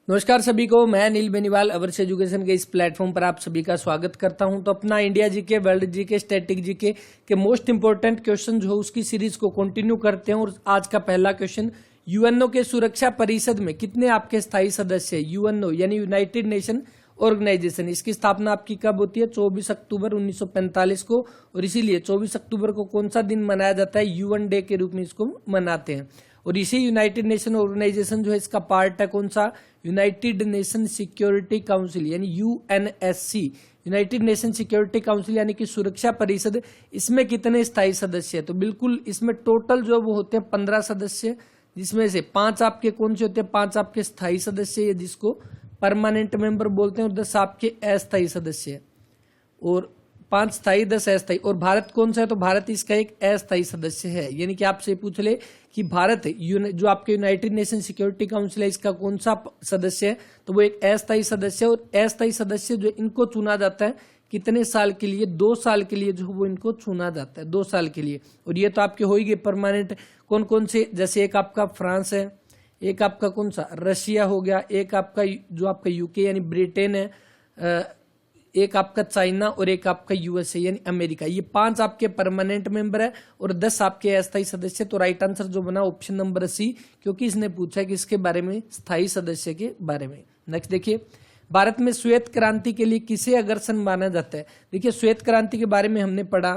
नमस्कार सभी को, मैं अनिल बेनीवाल अवर्स एजुकेशन के इस प्लेटफॉर्म पर आप सभी का स्वागत करता हूं। तो अपना India GK, world GK, static GK के मोस्ट इंपोर्टेंट क्वेश्चन जो उसकी सीरीज को कंटिन्यू करते हैं। और आज का पहला क्वेश्चन, यूएनओ के सुरक्षा परिषद में कितने आपके स्थायी सदस्य? यूएनओ यानी यूनाइटेड नेशन ऑर्गेनाइजेशन, इसकी स्थापना आपकी कब होती है? 24 अक्टूबर 1945 को। और इसीलिए 24 अक्टूबर को कौन सा दिन मनाया जाता है? यूएन डे के रूप में इसको मनाते हैं। और इसी यूनाइटेड नेशन ऑर्गेनाइजेशन जो है इसका पार्ट है कौन सा? यूनाइटेड नेशन सिक्योरिटी काउंसिल यानी UNSC, United nation security council यानी कि सुरक्षा परिषद। इसमें कितने स्थायी सदस्य है? तो बिल्कुल इसमें टोटल जो वो होते हैं 15 सदस्य, जिसमें से 5 आपके कौन से होते हैं? 5 आपके स्थायी सदस्य, जिसको परमानेंट मेंबर बोलते हैं, और 10 आपके अस्थायी सदस्य, और 5 स्थायी 10 अस्थायी। और भारत कौन सा है? तो भारत इसका एक अस्थायी सदस्य है। यानी कि आपसे पूछ ले कि भारत जो आपके यूनाइटेड नेशन सिक्योरिटी काउंसिल है इसका कौन सा सदस्य है, तो वो एक अस्थायी सदस्य है। और अस्थायी सदस्य जो इनको चुना जाता है कितने साल के लिए? 2 साल के लिए जो वो इनको चुना जाता है, 2 साल के लिए। और ये तो आपके हो ही गए परमानेंट। कौन कौन से? जैसे एक आपका फ्रांस है, एक आपका कौन सा? रशिया हो गया, एक आपका जो आपका यूके यानी ब्रिटेन है, एक आपका चाइना, और एक आपका यूएसए यानी अमेरिका। ये 5 आपके परमानेंट मेंबर है और 10 आपके अस्थायी सदस्य। तो राइट आंसर जो बना ऑप्शन नंबर सी, क्योंकि इसने पूछा है कि इसके बारे में, स्थायी सदस्य के बारे में। नेक्स्ट देखिए, भारत में श्वेत क्रांति के लिए किसे अग्रसर माना जाता है? देखिए, श्वेत क्रांति के बारे में हमने पढ़ा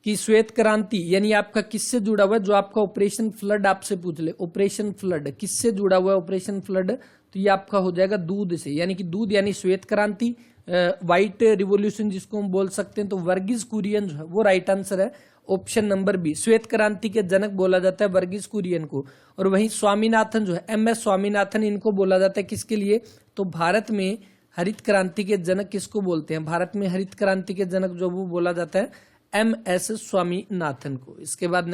कि श्वेत क्रांति यानी आपका किससे जुड़ा हुआ है? जो आपका ऑपरेशन फ्लड आपसे पूछ ले, ऑपरेशन फ्लड किससे जुड़ा हुआ है? ऑपरेशन फ्लड, तो ये आपका हो जाएगा दूध से, यानी कि दूध यानी श्वेत क्रांति, व्हाइट रिवोल्यूशन जिसको हम बोल सकते हैं। तो वर्गीज कुरियन जो है वो राइट आंसर है, ऑप्शन नंबर बी। श्वेत क्रांति के जनक बोला जाता है वर्गीज कुरियन को। और वहीं स्वामीनाथन जो है, एमएस स्वामीनाथन, इनको बोला जाता है किसके लिए? तो भारत में हरित क्रांति के जनक किसको बोलते हैं? भारत में हरित क्रांति के जनक जो वो बोला जाता है एमएस स्वामीनाथन को। इसके बाद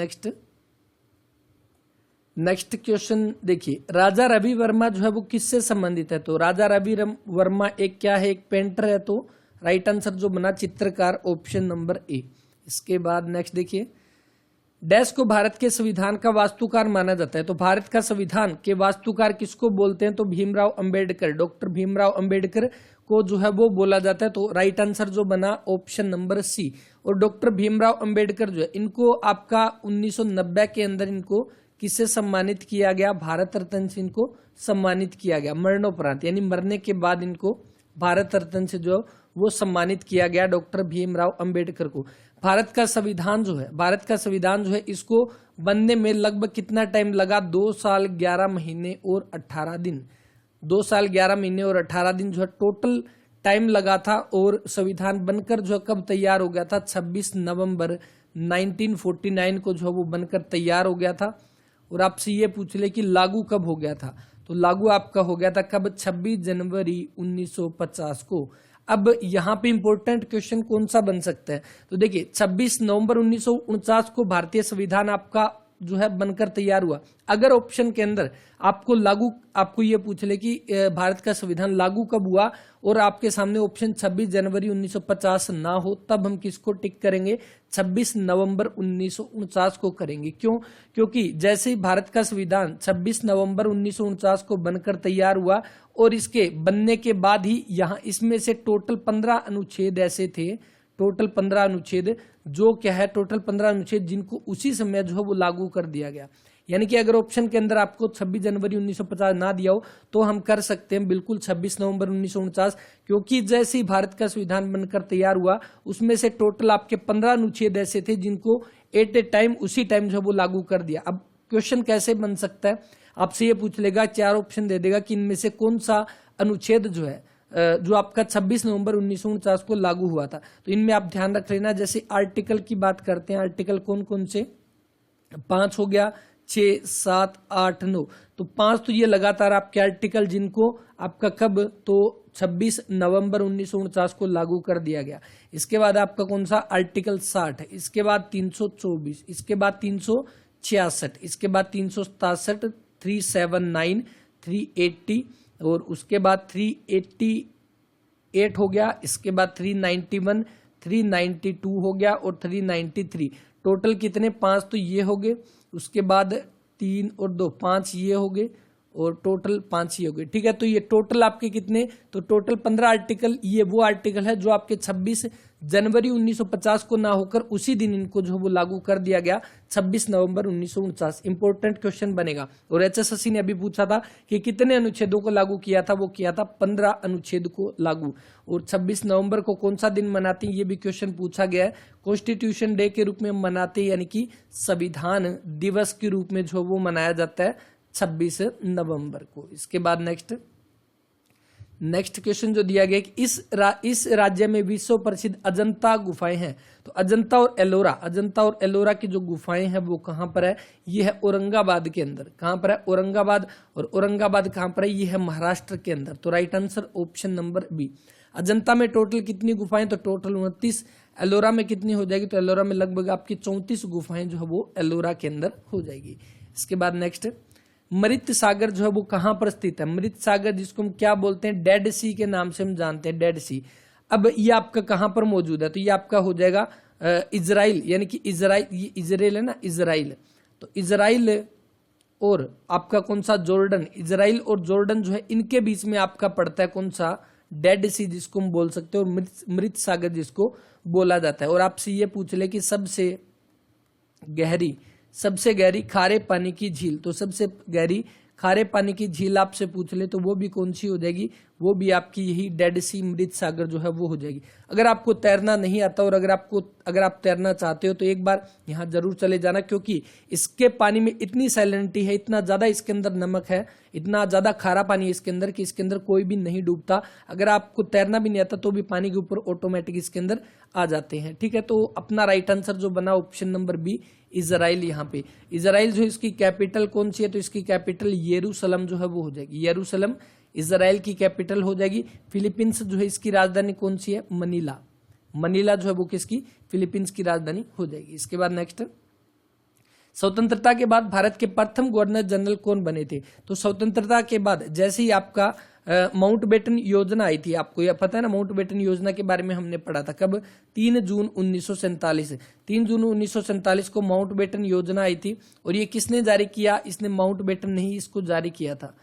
नेक्स्ट क्वेश्चन देखिए, राजा रवि वर्मा जो है वो किससे संबंधित है? तो राजा रवि वर्मा एक क्या है? एक पेंटर है। तो राइट आंसर जो बना चित्रकार, ऑप्शन नंबर ए। इसके बाद नेक्स्ट देखिए, डैश को भारत के संविधान का वास्तुकार माना जाता है। तो भारत का संविधान के वास्तुकार किसको बोलते हैं? तो भीमराव अंबेडकर, डॉक्टर भीमराव अंबेडकर को जो है वो बोला जाता है। तो राइट आंसर जो बना ऑप्शन नंबर सी। और डॉक्टर भीमराव अंबेडकर जो है इनको आपका 1990 के अंदर इनको किससे सम्मानित किया गया? भारत रत्न से इनको सम्मानित किया गया, मरणोपरांत, यानी मरने के बाद इनको भारत रत्न से जो वो सम्मानित किया गया डॉक्टर भीमराव अंबेडकर को। भारत का संविधान जो है इसको बनने में लगभग कितना टाइम लगा? 2 साल 11 महीने और 18 दिन। 2 साल 11 महीने और 18 दिन जो है टोटल टाइम लगा था। और संविधान बनकर जो है कब तैयार हो गया था? 26 नवंबर 1949 को जो है वो बनकर तैयार हो गया था। और आपसे ये पूछ ले कि लागू कब हो गया था? तो लागू आपका हो गया था कब? 26 जनवरी 1950 को। अब यहाँ पे इंपॉर्टेंट क्वेश्चन कौन सा बन सकता है? तो देखिए, 26 नवंबर 1949 को भारतीय संविधान आपका जो है बनकर तैयार हुआ। अगर ऑप्शन के अंदर आपको ये पूछ ले कि भारत का संविधान लागू कब हुआ, और आपके सामने ऑप्शन 26 जनवरी 1950 ना हो, तब हम किसको टिक करेंगे? 26 नवंबर 1949 को करेंगे। क्यों? क्योंकि जैसे ही भारत का संविधान 26 नवंबर 1949 को बनकर तैयार हुआ, और इसके बनने के बाद ही यहाँ इसमें से टोटल 15 अनुच्छेद ऐसे थे, टोटल 15 अनुच्छेद, जो क्या है टोटल 15 अनुच्छेद जिनको उसी समय जो है वो लागू कर दिया गया। यानी कि अगर ऑप्शन के अंदर आपको 26 जनवरी 1950 ना दिया हो तो हम कर सकते हैं बिल्कुल 26 नवंबर 1949, क्योंकि जैसे ही भारत का संविधान बनकर तैयार हुआ उसमें से टोटल आपके 15 अनुच्छेद ऐसे थे जिनको एट ए टाइम उसी टाइम जो वो लागू कर दिया। अब क्वेश्चन कैसे बन सकता है? आपसे ये पूछ लेगा, 4 ऑप्शन दे देगा कि इनमें से कौन सा अनुच्छेद जो है जो आपका 26 नवंबर 1949 को लागू हुआ था। तो इनमें आप ध्यान रख लेना। जैसे आर्टिकल की बात करते हैं, आर्टिकल कौन कौन से? 5 हो गया, 6, 7, 8, 9। तो 5 तो ये लगातार आपके आर्टिकल जिनको आपका कब? तो 26 नवंबर 1949 को लागू कर दिया गया। इसके बाद आपका कौन सा? आर्टिकल 60 है। इसके बाद 324, इसके बाद 366, इसके बाद 367, 379, 380, और उसके बाद 388 हो गया। इसके बाद 391, 392 हो गया, और 393। टोटल कितने? 5 तो ये हो गए। उसके बाद 3 और 2, 5 ये हो गए, और टोटल 5 ही हो गए। ठीक है, तो ये टोटल आपके कितने, तो टोटल 15 आर्टिकल, ये वो आर्टिकल है जो आपके 26 जनवरी 1950 को ना होकर उसी दिन इनको जो वो लागू कर दिया गया 26 नवंबर 1949। इंपॉर्टेंट क्वेश्चन बनेगा। और एचएसएससी ने अभी पूछा था कि कितने अनुच्छेदों को लागू किया था, वो किया था 15 अनुच्छेद को लागू। और 26 नवंबर को कौन सा दिन मनाते हैं, ये भी क्वेश्चन पूछा गया है। कॉन्स्टिट्यूशन डे के रूप में मनाते हैं, यानी कि संविधान दिवस के रूप में जो वो मनाया जाता है 26 नवंबर को। इसके बाद नेक्स्ट क्वेश्चन जो दिया गया कि इस राज्य में विश्व प्रसिद्ध अजंता गुफाएं हैं। तो अजंता और एलोरा की जो गुफाएं हैं वो कहां पर है, ये है औरंगाबाद के अंदर। कहां पर है, औरंगाबाद। और औरंगाबाद कहां पर है, ये है महाराष्ट्र के अंदर। तो right answer option number B. Ajanta में टोटल कितनी गुफाएं, तो टोटल 29। एलोरा में कितनी हो जाएगी, तो एलोरा में लगभग आपकी 34 गुफाएं जो है वो एलोरा के अंदर हो जाएगी। इसके बाद नेक्स्ट, मृत सागर जो है वो कहां पर स्थित है। मृत सागर जिसको हम क्या बोलते हैं, डेड सी के नाम से हम जानते हैं, डेड सी। अब ये आपका कहां पर मौजूद है, तो ये आपका हो जाएगा इजराइल, यानी कि इजराइल है ना, इजराइल। तो इजराइल और आपका कौन सा, जॉर्डन। इजराइल और जॉर्डन जो है इनके बीच में आपका पड़ता है कौन सा, डेड सी जिसको हम बोल सकते हैं, और मृत सागर जिसको बोला जाता है। और आपसे ये पूछ ले कि सबसे गहरी खारे पानी की झील, तो सबसे गहरी खारे पानी की झील आपसे पूछ ले तो वो भी कौन सी हो जाएगी, वो भी आपकी यही डेड सी, मृत सागर जो है वो हो जाएगी। अगर आपको तैरना नहीं आता और अगर आप तैरना चाहते हो तो एक बार यहाँ जरूर चले जाना, क्योंकि इसके पानी में इतनी सैलिनिटी है, इतना ज्यादा इसके अंदर नमक है, इतना ज्यादा खारा पानी है इसके अंदर कि इसके अंदर कोई भी नहीं डूबता। अगर आपको तैरना भी नहीं आता तो भी पानी के ऊपर ऑटोमेटिक इसके अंदर आ जाते हैं। ठीक है, तो अपना राइट आंसर जो बना ऑप्शन नंबर बी, इजराइल। यहाँ पे इजराइल जो इसकी कैपिटल कौन सी है, तो इसकी कैपिटल यरूशलेम जो है वो हो जाएगी। यरूशलेम इजराइल की कैपिटल हो जाएगी। फिलीपींस जो है इसकी राजधानी कौन सी है, मनीला जो है वो किसकी, फिलीपींस की राजधानी हो जाएगी। इसके बाद नेक्स्ट, स्वतंत्रता के बाद भारत के प्रथम गवर्नर जनरल कौन बने थे। तो स्वतंत्रता के बाद जैसे ही आपका माउंटबेटन योजना आई थी, आपको यह पता है ना, माउंटबेटन योजना के बारे में हमने पढ़ा था कब, 3 जून 1947। 3 जून 1947 को माउंटबेटन योजना आई थी। और ये किसने जारी किया, इसने माउंटबेटन ने ही इसको जारी किया था।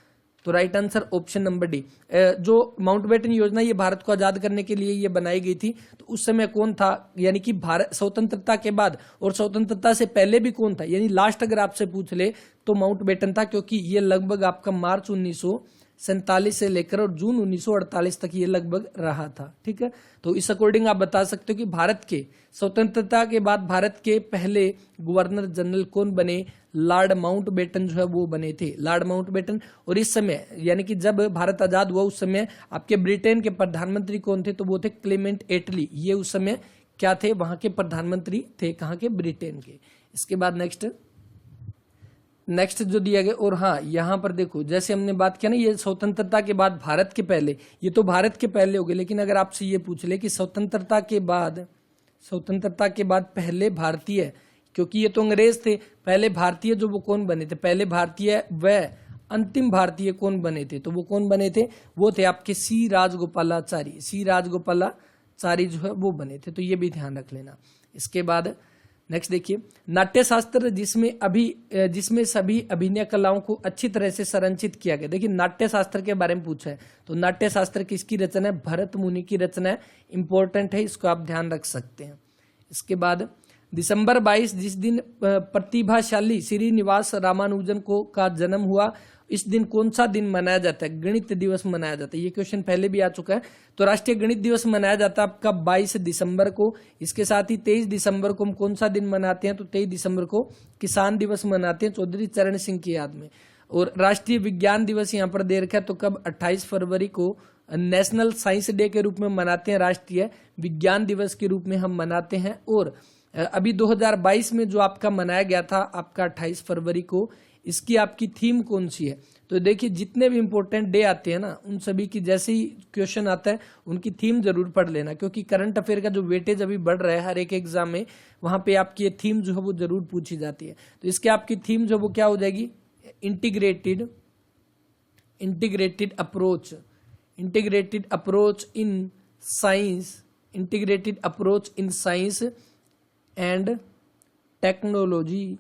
तो right answer option number D. जो माउंटबेटन योजना ये भारत को आजाद करने के लिए ये बनाई गई थी, तो उस समय कौन था, यानी कि भारत स्वतंत्रता के बाद और स्वतंत्रता से पहले भी कौन था, यानी लास्ट अगर आपसे पूछ ले तो माउंटबेटन था, क्योंकि ये लगभग आपका मार्च 1947 से लेकर और जून 1948 तक ये लगभग रहा था। ठीक है, तो इस अकॉर्डिंग आप बता सकते हो कि भारत के स्वतंत्रता के बाद भारत के पहले गवर्नर जनरल कौन बने, लॉर्ड माउंटबेटन जो है वो बने थे, लॉर्ड माउंटबेटन। और इस समय यानी कि जब भारत आजाद हुआ उस समय आपके ब्रिटेन के प्रधानमंत्री कौन थे, तो वो थे क्लेमेंट एटली। ये उस समय क्या थे, वहां के प्रधानमंत्री थे, कहां के, ब्रिटेन के। इसके बाद नेक्स्ट जो दिया गया, और हाँ यहाँ पर देखो जैसे हमने बात किया ना, ये स्वतंत्रता के बाद भारत के पहले, ये तो भारत के पहले हो गए, लेकिन अगर आपसे ये पूछ ले कि स्वतंत्रता के बाद पहले भारतीय, क्योंकि ये तो अंग्रेज थे, पहले भारतीय जो वो कौन बने थे, पहले भारतीय व अंतिम भारतीय कौन बने थे, तो वो कौन बने थे, वो थे आपके सी राजगोपालाचारी जो है वो बने थे। तो ये भी ध्यान रख लेना। इसके बाद नेक्स्ट देखिए, नाट्य शास्त्र जिसमें सभी अभिनय कलाओं को अच्छी तरह से संरचित किया गया। देखिए नाट्य शास्त्र के बारे में पूछा है, तो नाट्य शास्त्र किसकी रचना है, भरत मुनि की रचना है। इंपॉर्टेंट है, इसको आप ध्यान रख सकते हैं। इसके बाद दिसंबर 22 जिस दिन प्रतिभाशाली श्रीनिवास रामानुजन का जन्म हुआ, इस दिन कौन सा दिन मनाया जाता है, गणित दिवस मनाया जाता है। ये क्वेश्चन पहले भी आ चुका है। तो राष्ट्रीय गणित दिवस मनाया जाता है आपका 22 दिसंबर को। इसके साथ ही 23 दिसंबर को हम कौन सा दिन मनाते हैं, तो 23 दिसंबर को किसान दिवस मनाते हैं चौधरी चरण सिंह की याद में। और राष्ट्रीय विज्ञान दिवस यहाँ पर दे रखा है, तो कब, 28 फरवरी को नेशनल साइंस डे के रूप में मनाते हैं, राष्ट्रीय विज्ञान दिवस के रूप में हम मनाते हैं। और अभी 2022 में जो आपका मनाया गया था आपका 28 फरवरी को, इसकी आपकी थीम कौन सी है। तो देखिए जितने भी इंपॉर्टेंट डे आते हैं ना, उन सभी की जैसे ही क्वेश्चन आता है उनकी थीम जरूर पढ़ लेना, क्योंकि करंट अफेयर का जो वेटेज अभी बढ़ रहा है हर एक एग्जाम में, वहां पे आपकी ये थीम जो है वो जरूर पूछी जाती है। तो इसके आपकी थीम जो वो क्या हो जाएगी, integrated approach in science and technology,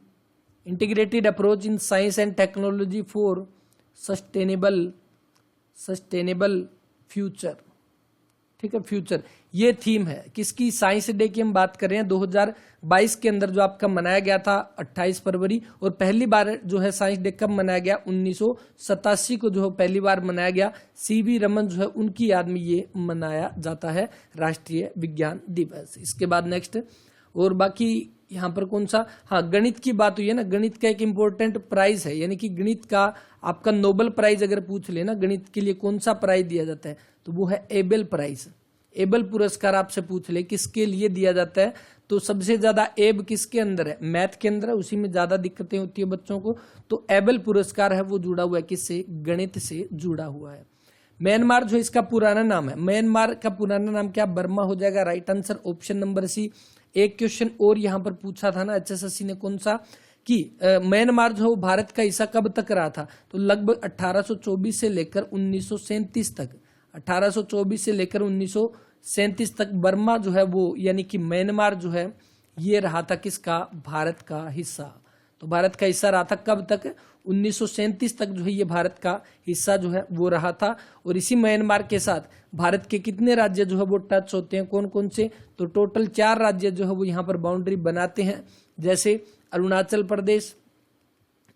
integrated approach in science and technology for sustainable future, ठीक है, फ्यूचर ये थीम है किसकी, साइंस डे की हम बात कर रहे हैं 2022 के अंदर जो आपका मनाया गया था 28 फरवरी, और पहली बार जो है साइंस डे कब मनाया गया 1987 को जो है पहली बार मनाया गया। सीवी रमन जो है उनकी याद में ये मनाया जाता है राष्ट्रीय विज्ञान दिवस। इसके बाद नेक्स्ट, और बाकी यहाँ पर कौन सा, हाँ गणित की बात हुई है ना, गणित का एक इंपॉर्टेंट प्राइज है, यानी कि गणित का आपका नोबेल प्राइज अगर पूछ लेना गणित के लिए कौन सा प्राइज दिया जाता है तो वो है एबेल प्राइज। एबेल पुरस्कार आपसे पूछ ले किसके लिए दिया जाता है, तो सबसे ज्यादा एब किसके अंदर है, मैथ के अंदर है, उसी में ज्यादा दिक्कतें होती है बच्चों को, तो एबेल पुरस्कार है वो जुड़ा हुआ है किससे, गणित से जुड़ा हुआ है। म्यांमार जो इसका पुराना नाम है, म्यांमार का पुराना नाम क्या, बर्मा हो जाएगा, right answer option number C. एक क्वेश्चन और यहां पर पूछा था ना एचएसएससी ने, कौन सा, कि म्यांमार जो भारत का हिस्सा कब तक रहा था, तो लगभग 1824 से लेकर 1937 तक, 1824 से लेकर 1937 तक बर्मा जो है वो, यानी कि म्यांमार जो है ये रहा था किसका, भारत का हिस्सा। तो भारत का हिस्सा रहा था कब तक, 1937 तक जो है ये भारत का हिस्सा जो है वो रहा था। और इसी म्यांमार के साथ भारत के कितने राज्य जो है वो टच होते हैं, कौन कौन से, तो टोटल 4 राज्य जो है वो यहाँ पर बाउंड्री बनाते हैं, जैसे अरुणाचल प्रदेश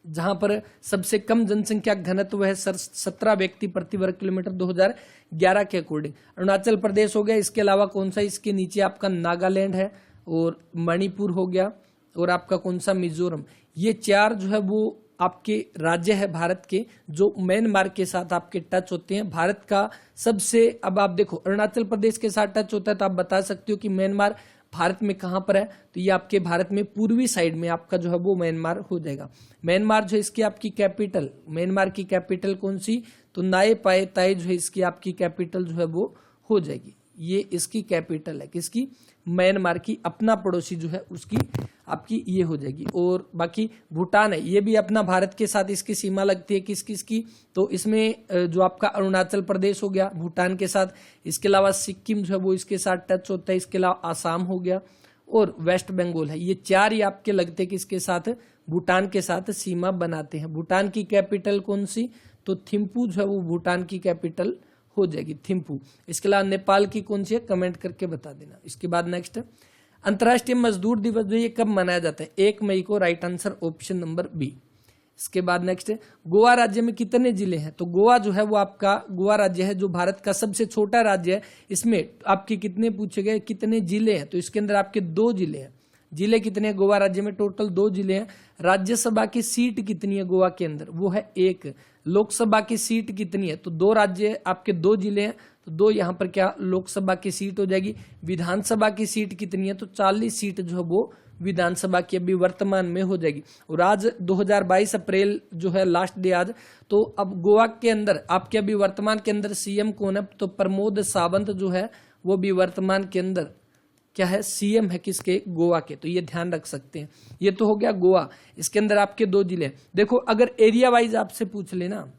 जहां पर सबसे कम जनसंख्या घनत्व है 17 व्यक्ति प्रति वर्ग किलोमीटर 2011 के अकॉर्डिंग, अरुणाचल प्रदेश हो गया। इसके अलावा कौन सा, इसके नीचे आपका नागालैंड है और मणिपुर हो गया, और आपका कौन सा, मिजोरम। ये 4 जो है वो आपके राज्य है भारत के जो म्यांमार के साथ आपके टच होते हैं। भारत का सबसे, अब आप देखो अरुणाचल प्रदेश के साथ टच होता है तो आप बता सकते हो कि म्यांमार भारत में कहां पर है, तो ये आपके भारत में पूर्वी साइड में आपका जो है वो म्यांमार हो जाएगा। म्यांमार जो इसकी आपकी कैपिटल, म्यांमार की कैपिटल कौन सी, तो नाए पाए ताए जो है इसकी आपकी कैपिटल जो है वो हो जाएगी, ये इसकी कैपिटल है किसकी, म्यांमार की, अपना पड़ोसी जो है उसकी आपकी ये हो जाएगी। और बाकी भूटान है, ये भी अपना भारत के साथ इसकी सीमा लगती है किस किस की, तो इसमें जो आपका अरुणाचल प्रदेश हो गया भूटान के साथ, इसके अलावा सिक्किम जो है वो इसके साथ टच होता है, इसके अलावा आसाम हो गया और वेस्ट बंगाल है। ये 4 ही आपके लगते हैं किसके साथ, भूटान के साथ सीमा बनाते हैं। भूटान की कैपिटल कौन सी, तो थिम्पू जो है वो भूटान की कैपिटल हो जाएगी, थिम्पू। इसके अलावा नेपाल की कौन सी है, कमेंट करके बता देना। इसके बाद नेक्स्ट, अंतर्राष्ट्रीय मजदूर दिवस जो ये कब मनाया जाता है, 1 मई को, right answer option number B. इसके बाद नेक्स्ट, गोवा राज्य में कितने जिले हैं, तो गोवा जो है वो आपका, गोवा राज्य है जो भारत का सबसे छोटा राज्य है, इसमें आपके कितने पूछे गए, कितने जिले हैं, तो इसके अंदर आपके 2 जिले हैं। जिले कितने हैं गोवा राज्य में, टोटल 2 जिले हैं। राज्यसभा की सीट कितनी है गोवा के अंदर, वो है 1। लोकसभा की सीट कितनी है, तो 2 राज्य आपके 2 जिले हैं, तो 2 यहाँ पर क्या लोकसभा की सीट हो जाएगी। विधानसभा की सीट कितनी है, तो 40 सीट जो है वो विधानसभा की अभी वर्तमान में हो जाएगी। और आज 2022 अप्रैल जो है लास्ट डे आज, तो अब गोवा के अंदर आपके अभी वर्तमान के अंदर सीएम कौन है, तो प्रमोद सावंत जो है वो भी वर्तमान के अंदर क्या है, सीएम है किसके, गोवा के, तो ये ध्यान रख सकते हैं। ये तो हो गया गोवा, इसके अंदर आपके 2 जिले। देखो अगर एरिया वाइज आपसे पूछ लेना,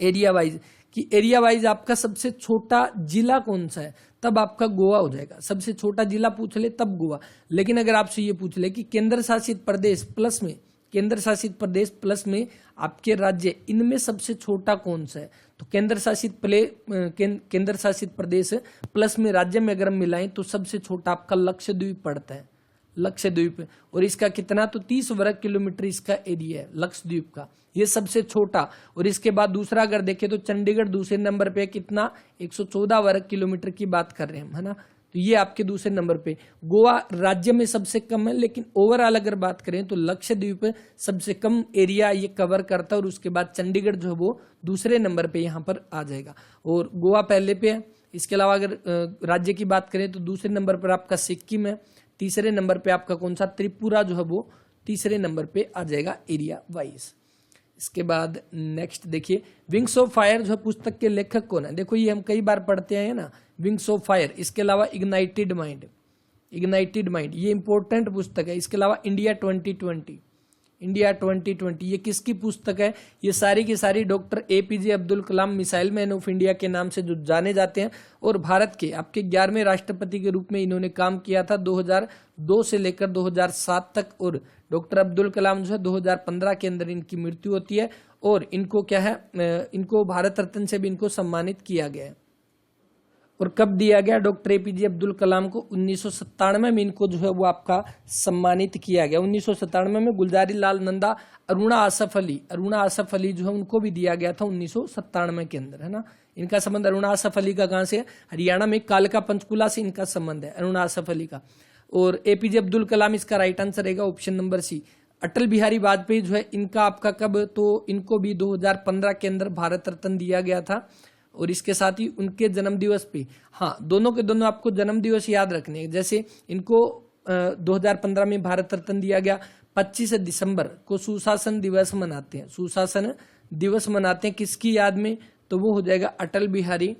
एरिया वाइज कि एरिया वाइज आपका सबसे छोटा जिला कौन सा है, तब आपका गोवा हो जाएगा। सबसे छोटा जिला पूछ ले तब गोवा। लेकिन अगर आपसे ये पूछ ले कि केंद्र शासित प्रदेश प्लस में, केंद्र शासित प्रदेश प्लस में आपके राज्य, इनमें सबसे छोटा कौन सा है, तो केंद्र शासित प्रदेश प्लस में राज्य में अगर हम मिलाएं तो सबसे छोटा आपका लक्षद्वीप पड़ता है, लक्षद्वीप। और इसका कितना, तो 30 वर्ग किलोमीटर इसका एरिया है लक्षद्वीप का, ये सबसे छोटा। और इसके बाद दूसरा अगर देखें तो चंडीगढ़ दूसरे नंबर पे, कितना 114 वर्ग किलोमीटर की बात कर रहे हैं, है ना, तो ये आपके दूसरे नंबर पे। गोवा राज्य में सबसे कम है, लेकिन ओवरऑल अगर बात करें तो लक्षद्वीप सबसे कम एरिया ये कवर करता है, और उसके बाद चंडीगढ़ जो है वो दूसरे नंबर पे यहाँ पर आ जाएगा, और गोवा पहले पे है। इसके अलावा अगर राज्य की बात करें तो दूसरे नंबर पर आपका सिक्किम है, तीसरे नंबर पे आपका कौन सा, त्रिपुरा जो है वो तीसरे नंबर पे आ जाएगा एरिया वाइज। इसके बाद नेक्स्ट देखिए, विंग्स ऑफ फायर जो है पुस्तक के लेखक कौन है, देखो ये हम कई बार पढ़ते हैं ना, विंग्स ऑफ फायर। इसके अलावा इग्नाइटेड माइंड, इग्नाइटेड माइंड ये इंपॉर्टेंट पुस्तक है। इसके अलावा इंडिया 2020, इंडिया 2020 ये किसकी पुस्तक है, ये सारी की सारी doctor APJ Abdul Kalam missile man of India के नाम से जो जाने जाते हैं, और भारत के आपके 11वें राष्ट्रपति के रूप में इन्होंने काम किया था 2002 से लेकर 2007 तक। और डॉक्टर अब्दुल कलाम जो है 2015 के अंदर इनकी मृत्यु होती है, और इनको क्या है, इनको भारत रत्न से भी इनको सम्मानित किया गया है। और कब दिया गया? डॉक्टर एपीजे अब्दुल कलाम को 1997 में इनको जो है वो आपका सम्मानित किया गया। 1997 में गुलजारी लाल नंदा, अरुणा आसफ अली जो है उनको भी दिया गया था 1997 के अंदर, है ना। इनका संबंध अरुणा आसफ अली का कहाँ से है? हरियाणा में कालका पंचकुला से इनका संबंध है अरुणा आसफ अली का। और एपीजे अब्दुल कलाम, इसका राइट आंसर रहेगा ऑप्शन नंबर सी। अटल बिहारी वाजपेयी जो है इनका आपका कब? तो इनको भी 2015 के अंदर भारत रत्न दिया गया था। और इसके साथ ही उनके जन्म दिवस पे, हाँ दोनों के दोनों आपको जन्म दिवस याद रखने हैं। जैसे इनको 2015 में भारत रत्न दिया गया, 25 दिसंबर को सुशासन दिवस मनाते हैं। सुशासन दिवस मनाते हैं किसकी याद में? तो वो हो जाएगा अटल बिहारी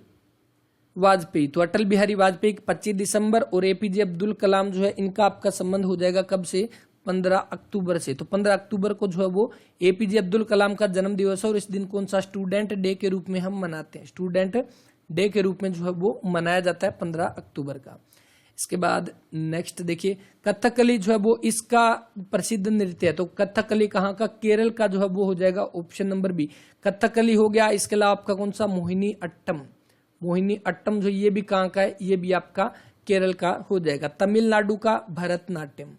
वाजपेयी। तो अटल बिहारी वाजपेयी 25 दिसंबर और एपीजे अब्दुल कलाम जो है इनका आपका संबंध हो जाएगा कब से? 15 अक्टूबर से। तो 15 अक्टूबर को जो है वो एपीजे अब्दुल कलाम का जन्म दिवस है। और इस दिन कौन सा? स्टूडेंट डे के रूप में हम मनाते हैं। स्टूडेंट डे के रूप में जो है वो मनाया जाता है 15 अक्टूबर का। इसके बाद नेक्स्ट देखिए, कथकली जो है वो इसका प्रसिद्ध नृत्य है। तो कथकली कहाँ का? केरल का जो है वो हो जाएगा ऑप्शन नंबर बी। कथकली हो गया। इसके अलावा आपका कौन सा? मोहिनी अट्टम जो ये भी कहाँ का है? ये भी आपका केरल का हो जाएगा। तमिलनाडु का भरतनाट्यम,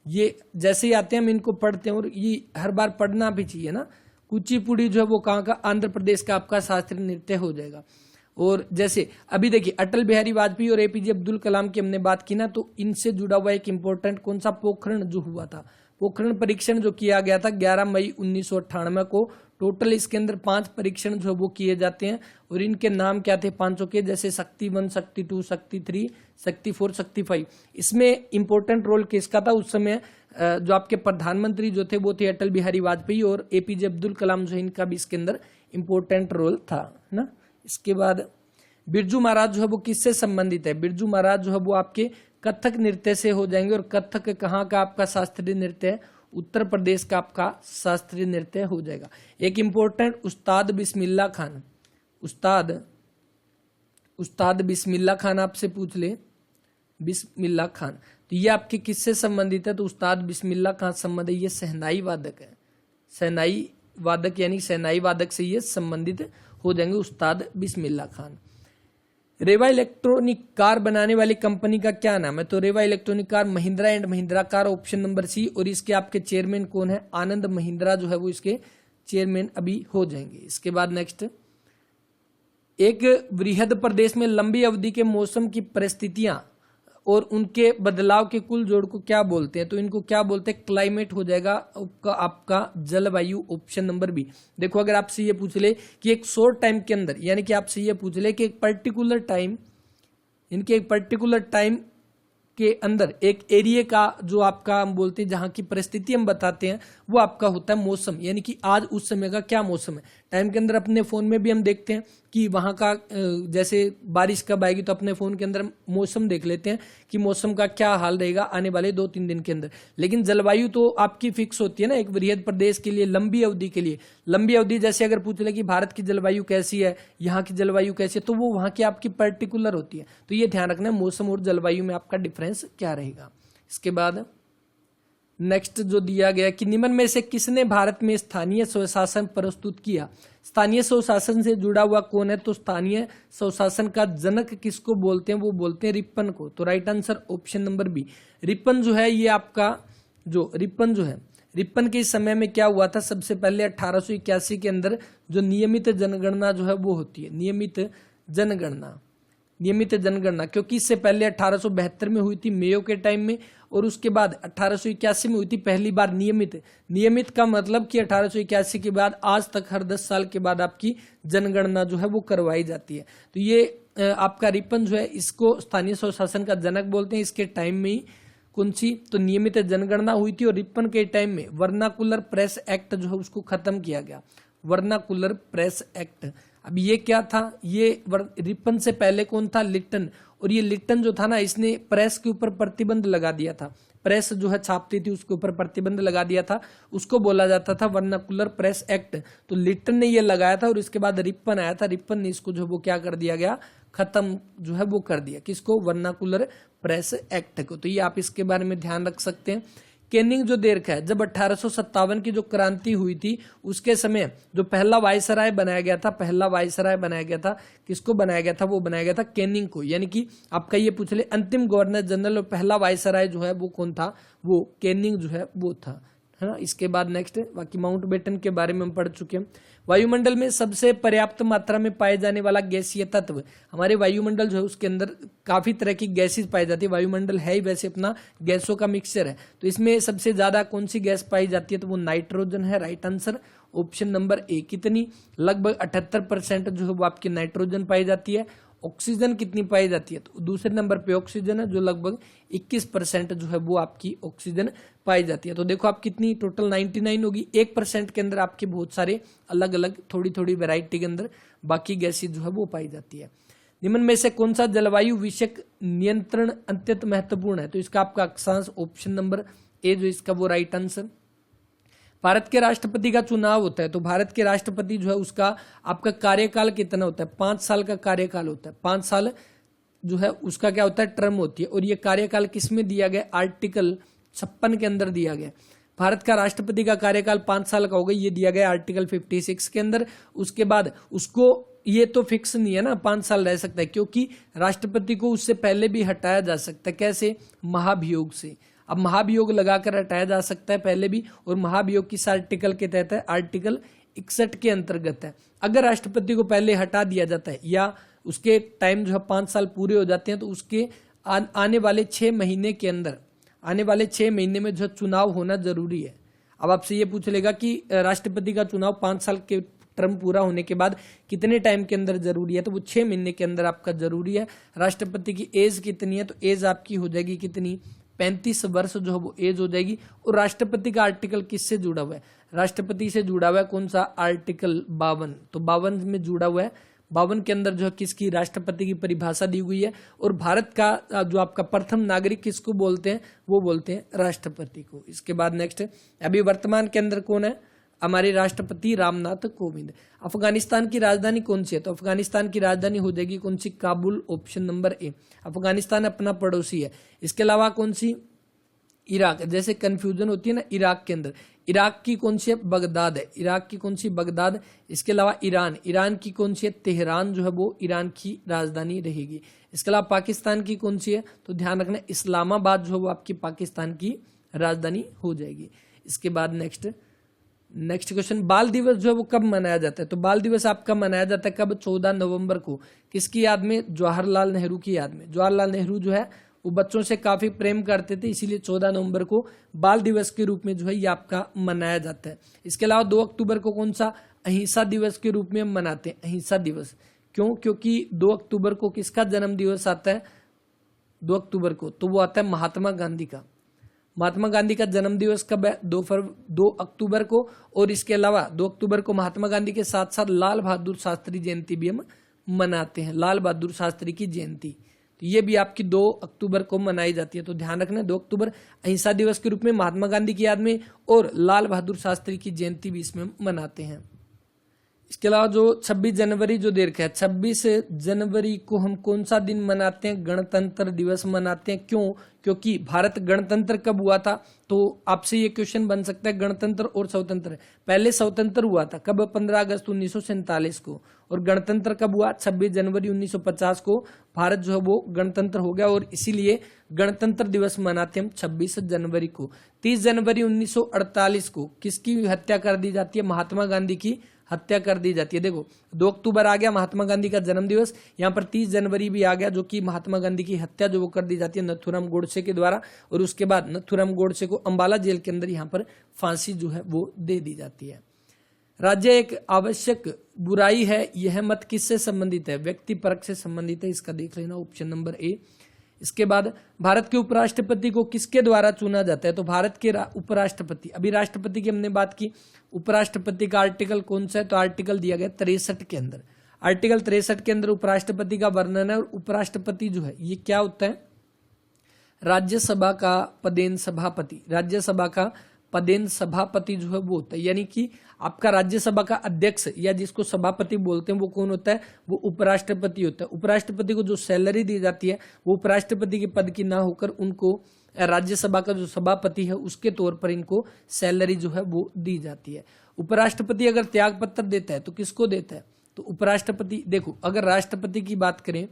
ये जैसे ही आते हैं हम इनको पढ़ते हैं और ये हर बार पढ़ना भी चाहिए ना। कुचिपुड़ी जो है वो कहाँ का? आंध्र प्रदेश का आपका शास्त्रीय नृत्य हो जाएगा। और जैसे अभी देखिए अटल बिहारी वाजपेयी और एपीजे अब्दुल कलाम की हमने बात की ना, तो इनसे जुड़ा हुआ एक इंपॉर्टेंट कौन सा? पोखरण जो हुआ था, पोखरण परीक्षण जो किया गया था 11 मई 1998 को। टोटल इसके अंदर 5 परीक्षण जो वो किए जाते हैं और इनके नाम क्या थे पांचों के? जैसे शक्ति 1, शक्ति 2, शक्ति 3, शक्ति 4, शक्ति 5। इसमें इंपॉर्टेंट रोल किसका था उस समय? जो आपके प्रधानमंत्री जो थे वो थे अटल बिहारी वाजपेयी और एपीजे अब्दुल कलाम जो है इनका भी इसके अंदर इंपॉर्टेंट रोल था ना। इसके बाद बिरजू महाराज जो है वो किससे संबंधित है? बिरजू महाराज जो है वो आपके कथक नृत्य से हो जाएंगे। और कथक कहाँ का आपका शास्त्रीय नृत्य है? उत्तर प्रदेश का आपका शास्त्रीय नृत्य हो जाएगा। एक इंपॉर्टेंट उस्ताद बिस्मिल्लाह खान, उस्ताद बिस्मिल्लाह खान आपसे पूछ ले, बिस्मिल्लाह खान, तो ये आपके किससे संबंधित है? तो उस्ताद बिस्मिल्लाह खान संबंध है, ये शहनाई वादक है। शहनाई वादक यानी शहनाई वादक से ये संबंधित हो जाएंगे उस्ताद बिस्मिल्लाह खान। रेवा इलेक्ट्रॉनिक कार बनाने वाली कंपनी का क्या नाम है? तो Reva electronic car Mahindra and Mahindra car, option number C. और इसके आपके चेयरमैन कौन है? आनंद महिंद्रा जो है वो इसके चेयरमैन अभी हो जाएंगे। इसके बाद नेक्स्ट, एक वृहद प्रदेश में लंबी अवधि के मौसम की परिस्थितियां और उनके बदलाव के कुल जोड़ को क्या बोलते हैं? तो इनको क्या बोलते हैं? क्लाइमेट हो जाएगा आपका जलवायु, ऑप्शन नंबर बी। देखो अगर आपसे ये पूछ ले कि एक शॉर्ट टाइम के अंदर, यानी कि आपसे ये पूछ ले कि एक पर्टिकुलर टाइम, इनके एक पर्टिकुलर टाइम के अंदर एक एरिया का जो आपका हम बोलते हैं जहां की परिस्थिति हम बताते हैं वो आपका होता है मौसम, यानी कि आज उस समय का क्या मौसम है। टाइम के अंदर अपने फोन में भी हम देखते हैं कि वहां का जैसे बारिश कब आएगी तो अपने फोन के अंदर मौसम देख लेते हैं कि मौसम का क्या हाल रहेगा आने वाले 2-3 दिन के अंदर। लेकिन जलवायु तो आपकी फिक्स होती है ना, एक वृहद प्रदेश के लिए लंबी अवधि के लिए। लंबी अवधि जैसे अगर पूछ ले कि भारत की जलवायु कैसी है, यहाँ की जलवायु कैसी है, तो वो वहां की आपकी पर्टिकुलर होती है। तो ये ध्यान रखना है मौसम और जलवायु में आपका डिफरेंस क्या रहेगा। इसके बाद नेक्स्ट जो दिया गया कि निम्न में से किसने भारत में स्थानीय स्वशासन प्रस्तुत किया? स्थानीय स्वशासन से जुड़ा हुआ कौन है? तो स्थानीय स्वशासन का जनक किसको बोलते हैं? वो बोलते हैं रिपन को। तो right answer option number B. Ripon जो है ये आपका जो रिपन जो है, रिपन के समय में क्या हुआ था? सबसे पहले 1881 के अंदर जो नियमित जनगणना जो है वो होती है, नियमित जनगणना, क्योंकि इससे पहले 1872 में हुई थी मेयो के टाइम में, और उसके बाद 1881 में हुई थी पहली बार नियमित का मतलब कि 1881 के बाद आज तक हर 10 साल के बाद आपकी जनगणना जो है वो करवाई जाती है। तो ये आपका रिपन जो है इसको स्थानीय स्वशासन का जनक बोलते हैं। इसके टाइम में ही कौन सी? तो नियमित जनगणना हुई थी। और रिपन के टाइम में वर्नाकुलर प्रेस एक्ट जो है उसको खत्म किया गया, वर्नाकुलर प्रेस एक्ट। अब ये क्या था? ये रिपन से पहले कौन था? लिट्टन। और ये लिट्टन जो था ना, इसने प्रेस के ऊपर प्रतिबंध लगा दिया था, प्रेस जो है छापती थी उसके ऊपर प्रतिबंध लगा दिया था, उसको बोला जाता था वर्नाकुलर प्रेस एक्ट। तो लिट्टन ने ये लगाया था और इसके बाद रिपन आया था, रिपन ने इसको जो वो क्या कर दिया गया? खत्म जो है वो कर दिया। किसको? वर्नाकुलर प्रेस एक्ट को। तो ये आप इसके बारे में ध्यान रख सकते हैं कैनिंग जो दे रखा है, जब 1857 की जो क्रांति हुई थी उसके समय जो पहला वायसराय बनाया गया था, पहला वायसराय बनाया गया था, किसको बनाया गया था? वो बनाया गया था कैनिंग को। यानी कि आपका ये पूछ ले अंतिम गवर्नर जनरल और पहला वायसराय जो है वो कौन था? वो कैनिंग जो है वो था, है ना। इसके बाद नेक्स्ट है, बाकी माउंटबेटन के बारे में हम पढ़ चुके हैं। वायुमंडल में सबसे पर्याप्त मात्रा में पाए जाने वाला गैसीय तत्व, हमारे वायुमंडल जो है उसके अंदर काफी तरह की गैसेस पाई जाती है। वायुमंडल है ही वैसे अपना गैसों का मिक्सचर है, तो इसमें सबसे ज्यादा कौन सी गैस पाई जाती है? तो वो नाइट्रोजन है। राइट आंसर ऑप्शन नंबर ए। कितनी? लगभग 78% जो है वो आपकी नाइट्रोजन पाई जाती है। ऑक्सीजन कितनी पाई जाती है? तो दूसरे नंबर पे ऑक्सीजन है, जो लगभग 21% जो है वो आपकी ऑक्सीजन पाई जाती है। तो देखो आप कितनी, टोटल 99 होगी, 1% के अंदर आपके बहुत सारे अलग अलग थोड़ी थोड़ी वैरायटी के अंदर बाकी गैसेज जो है वो पाई जाती है। निम्न में से कौन सा जलवायु विषयक नियंत्रण अत्यंत महत्वपूर्ण है? तो इसका आपका अक्षांश ऑप्शन नंबर ए जो इसका वो राइट आंसर। भारत के राष्ट्रपति का चुनाव होता है, तो भारत के राष्ट्रपति जो है उसका आपका कार्यकाल कितना होता है? 5 साल का कार्यकाल होता है। 5 साल जो है उसका क्या होता है? टर्म होती है। और ये कार्यकाल किसमें दिया गया? आर्टिकल 56 के अंदर दिया गया। भारत का राष्ट्रपति का कार्यकाल 5 साल का होगा, ये दिया गया आर्टिकल 56 के अंदर। उसके बाद उसको ये तो फिक्स नहीं है ना 5 साल रह सकता है, क्योंकि राष्ट्रपति को उससे पहले भी हटाया जा सकता है। कैसे? महाभियोग से। अब महाभियोग लगाकर हटाया जा सकता है पहले भी, और महाभियोग किस आर्टिकल के तहत है? आर्टिकल 61 के अंतर्गत है। अगर राष्ट्रपति को पहले हटा दिया जाता है या उसके टाइम जो है 5 साल पूरे हो जाते हैं, तो उसके आने वाले 6 महीने के अंदर, आने वाले 6 महीने में जो चुनाव होना जरूरी है। अब आपसे ये पूछ लेगा कि राष्ट्रपति का चुनाव 5 साल के टर्म पूरा होने के बाद कितने टाइम के अंदर जरूरी है? तो वो 6 महीने के अंदर आपका जरूरी है। राष्ट्रपति की एज कितनी है? तो एज आपकी हो जाएगी कितनी? 35 वर्ष जो है वो एज हो जाएगी। और राष्ट्रपति का आर्टिकल किससे जुड़ा हुआ है? राष्ट्रपति से जुड़ा हुआ है कौन सा? आर्टिकल 52। तो 52 में जुड़ा हुआ है। 52 के अंदर जो है किसकी? राष्ट्रपति की परिभाषा दी हुई है। और भारत का जो आपका प्रथम नागरिक किसको बोलते हैं? वो बोलते हैं राष्ट्रपति को। इसके बाद नेक्स्ट है, अभी वर्तमान के अंदर कौन है? हमारे राष्ट्रपति रामनाथ कोविंद। अफगानिस्तान की राजधानी कौन सी है? तो अफगानिस्तान की राजधानी हो जाएगी कौन सी? Kabul. Option number A. Afghanistan अपना पड़ोसी है। इसके अलावा कौन सी? इराक। जैसे कंफ्यूजन होती है ना इराक के अंदर, इराक की कौन सी है? बगदाद है। इराक की कौन सी? बगदाद। इसके अलावा ईरान, ईरान की कौन सी है? तेहरान जो है वो ईरान की राजधानी रहेगी। इसके अलावा पाकिस्तान की कौन सी है? तो ध्यान रखना इस्लामाबाद जो है वो आपकी पाकिस्तान की राजधानी हो जाएगी। इसके बाद नेक्स्ट क्वेश्चन, बाल दिवस जो है वो कब मनाया जाता है? तो बाल दिवस आपका मनाया जाता है कब? 14 नवंबर को। किसकी याद में? जवाहरलाल नेहरू की याद में। जवाहरलाल नेहरू जो है वो बच्चों से काफी प्रेम करते थे, इसीलिए 14 नवंबर को बाल दिवस के रूप में जो है ये आपका मनाया जाता है। इसके अलावा 2 अक्टूबर को कौन सा? अहिंसा दिवस के रूप में हम मनाते हैं। अहिंसा दिवस क्यों? क्योंकि 2 अक्टूबर को किसका जन्म दिवस आता है? 2 अक्टूबर को तो वो आता है महात्मा गांधी का। महात्मा गांधी का जन्म दिवस कब है? 2 अक्टूबर को। और इसके अलावा 2 अक्टूबर को महात्मा गांधी के साथ साथ लाल बहादुर शास्त्री जयंती भी हम मनाते हैं। लाल बहादुर शास्त्री की जयंती, तो ये भी आपकी 2 अक्टूबर को मनाई जाती है। तो ध्यान रखना 2 अक्टूबर अहिंसा दिवस के रूप में महात्मा गांधी की याद में, और लाल बहादुर शास्त्री की जयंती भी इसमें मनाते हैं। इसके अलावा जो 26 जनवरी जो दे रखा है, 26 जनवरी को हम कौन सा दिन मनाते हैं? गणतंत्र दिवस मनाते हैं। क्यों? क्योंकि भारत गणतंत्र कब हुआ था? तो आपसे ये क्वेश्चन बन सकता है गणतंत्र और स्वतंत्र। पहले स्वतंत्र हुआ था कब? 15 अगस्त 1947 को। और गणतंत्र कब हुआ? 26 जनवरी 1950 को भारत जो है वो गणतंत्र हो गया, और इसीलिए गणतंत्र दिवस मनाते हम 26 जनवरी को। 30 जनवरी 1948 को किसकी हत्या कर दी जाती है? महात्मा गांधी की हत्या कर दी जाती है। देखो 2 अक्टूबर आ गया महात्मा गांधी का जन्म दिवस, यहाँ पर 30 जनवरी भी आ गया, जो कि महात्मा गांधी की हत्या जो वो कर दी जाती है नथुराम गोडसे के द्वारा। और उसके बाद नथुराम गोडसे को अंबाला जेल के अंदर यहाँ पर फांसी जो है वो दे दी जाती है। राज्य एक आवश्यक बुराई है, यह मत किससे संबंधित है? व्यक्ति परक से संबंधित है। इसका देख लेना ऑप्शन नंबर ए। इसके बाद भारत के उपराष्ट्रपति को किसके द्वारा चुना जाता है? तो भारत के उपराष्ट्रपति, अभी राष्ट्रपति की हमने बात की, उपराष्ट्रपति का आर्टिकल कौन सा है? तो आर्टिकल दिया गया 63 के अंदर। आर्टिकल 63 के अंदर उपराष्ट्रपति का वर्णन है। और उपराष्ट्रपति जो है ये क्या होता है? राज्यसभा का पदेन सभापति। राज्यसभा का पदेन सभापति जो है वो होता है, यानी कि आपका राज्यसभा का अध्यक्ष या जिसको सभापति बोलते हैं वो कौन होता है? वो उपराष्ट्रपति होता है। उपराष्ट्रपति को जो सैलरी दी जाती है वो उपराष्ट्रपति के पद की ना होकर उनको राज्यसभा का जो सभापति है उसके तौर पर इनको सैलरी जो है वो दी जाती है। उपराष्ट्रपति अगर त्याग पत्र देता है तो किसको देता है, तो उपराष्ट्रपति, देखो अगर राष्ट्रपति की बात करें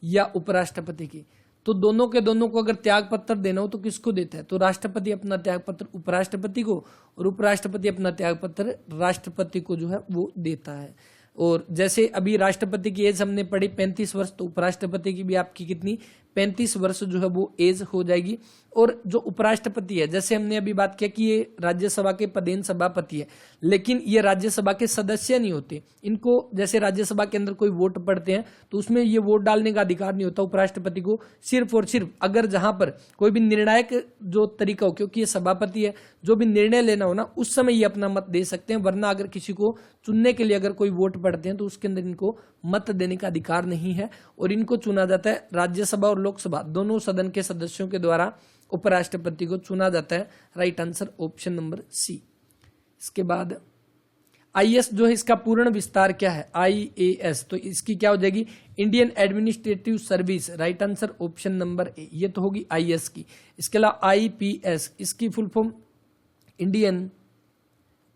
या उपराष्ट्रपति की, तो दोनों के दोनों को अगर त्याग पत्र देना हो तो किसको देता है, तो राष्ट्रपति अपना त्याग पत्र उपराष्ट्रपति को और उपराष्ट्रपति अपना त्याग पत्र राष्ट्रपति को जो है वो देता है। और जैसे अभी राष्ट्रपति की एज हमने पढ़ी 35 वर्ष, तो उपराष्ट्रपति की भी आपकी कितनी 35 वर्ष जो है वो एज हो जाएगी। और जो उपराष्ट्रपति है, जैसे हमने अभी बात किया कि ये राज्यसभा के पदेन सभापति है, लेकिन ये राज्यसभा के सदस्य नहीं होते। इनको जैसे राज्यसभा के अंदर कोई वोट पड़ते हैं तो उसमें ये वोट डालने का अधिकार नहीं होता उपराष्ट्रपति को, सिर्फ और सिर्फ अगर जहां पर कोई भी निर्णायक जो तरीका हो, क्योंकि ये सभापति है, जो भी निर्णय लेना हो ना उस समय ये अपना मत दे सकते हैं, वरना अगर किसी को चुनने के लिए अगर कोई वोट पड़ते हैं तो उसके अंदर इनको मत देने का अधिकार नहीं है। और इनको चुना जाता है राज्यसभा और लोकसभा दोनों सदन के सदस्यों के द्वारा उपराष्ट्रपति को चुना जाता है। Right answer option number C. इसके बाद आईएएस जो है इसका पूर्ण विस्तार क्या है, आईएएस, तो इसकी क्या हो जाएगी, Indian administrative service. Right answer option number ए, ये तो होगी आईएएस की। इसके अलावा आईपीएस, इसकी full form Indian